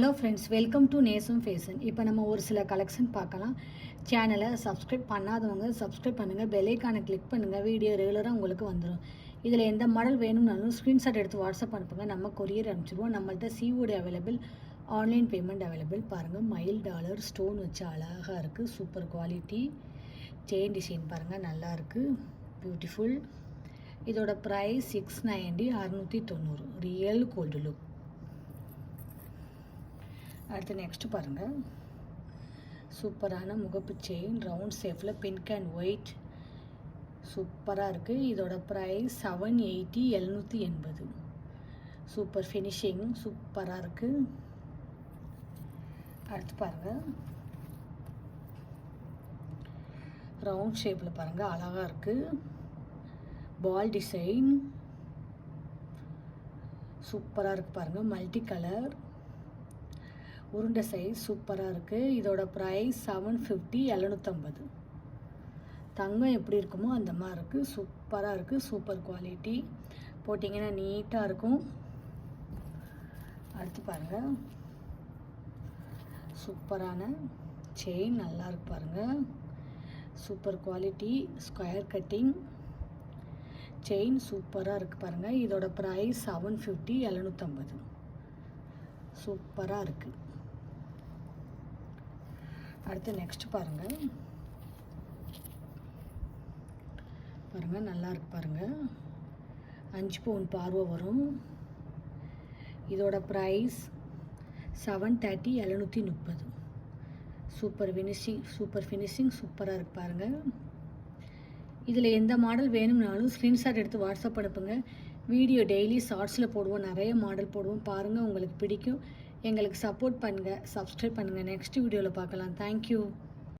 Hello friends, welcome to நேசம் fashion. இப்போ நம்ம ஒரு சில கலெக்ஷன் பார்க்கலாம். சேனலை சப்ஸ்கிரைப் பண்ணாதவங்க சப்ஸ்கிரைப் பண்ணுங்கள், பெல்லைக்கானை கிளிக் பண்ணுங்கள். வீடியோ ரெகுலராக உங்களுக்கு வந்துடும். இதில் எந்த மாடல் வேணும்னாலும் ஸ்க்ரீன்ஷாட் எடுத்து வாட்ஸ்அப் அனுப்புங்க, நம்ம கொரியர் அனுப்பிச்சிடுவோம். நம்மள்ட்ட COD available, online payment available. பாருங்கள், மயில் டாலர் ஸ்டோன் வச்சு அழகாக இருக்குது, சூப்பர் குவாலிட்டி. செயின் டிசைன் பாருங்கள், நல்லா இருக்குது, பியூட்டிஃபுல். இதோட ப்ரைஸ் 690, 690, ரியல் கோல்டு லுக். அடுத்து நெக்ஸ்ட் பாருங்கள், சூப்பரான முகப்பு செயின், ரவுண்ட் ஷேப்பில் பிங்க் அண்ட் ஒயிட், சூப்பராக இருக்குது. இதோட ப்ரைஸ் 780, 780. சூப்பர் ஃபினிஷிங், சூப்பராக இருக்குது. அடுத்து பாருங்கள், ரவுண்ட் ஷேப்பில் பாருங்கள், அழகாக இருக்குது. பால் டிசைன் சூப்பராக இருக்குது பாருங்கள், மல்டி கலர், உருண்டை சைஸ் சூப்பராக இருக்குது. இதோட ப்ரைஸ் 750, 750. தங்கம் எப்படி இருக்குமோ அந்த மாதிரி இருக்குது, சூப்பராக இருக்குது, சூப்பர் குவாலிட்டி. போட்டிங்கன்னா நீட்டாக இருக்கும். அடுத்து பாருங்கள், சூப்பரான செயின், நல்லா இருக்கு பாருங்கள், super quality. Square cutting chain சூப்பராக இருக்குது பாருங்கள். இதோட ப்ரைஸ் 750, 750. சூப்பராக இருக்குது. அடுத்து நெக்ஸ்ட் பாருங்கள், நல்லா இருக்கு பாருங்கள், 5 பவுன் பார்வை வரும். இதோட ப்ரைஸ் 730, 730. சூப்பர் ஃபினிஷிங் சூப்பராக இருக்கு பாருங்கள். இதில் எந்த மாடல் வேணும்னாலும் ஸ்க்ரீன்ஷாட் எடுத்து வாட்ஸ்அப் அனுப்புங்க. வீடியோ டெய்லி ஷார்ட்ஸில் போடுவோம், நிறைய மாடல் போடுவோம், பாருங்கள், உங்களுக்கு பிடிக்கும். எங்களுக்கு சப்போர்ட் பண்ணுங்கள், சப்ஸ்கிரைப் பண்ணுங்கள். நெக்ஸ்ட் வீடியோவில் பார்க்கலாம். தேங்க்யூ.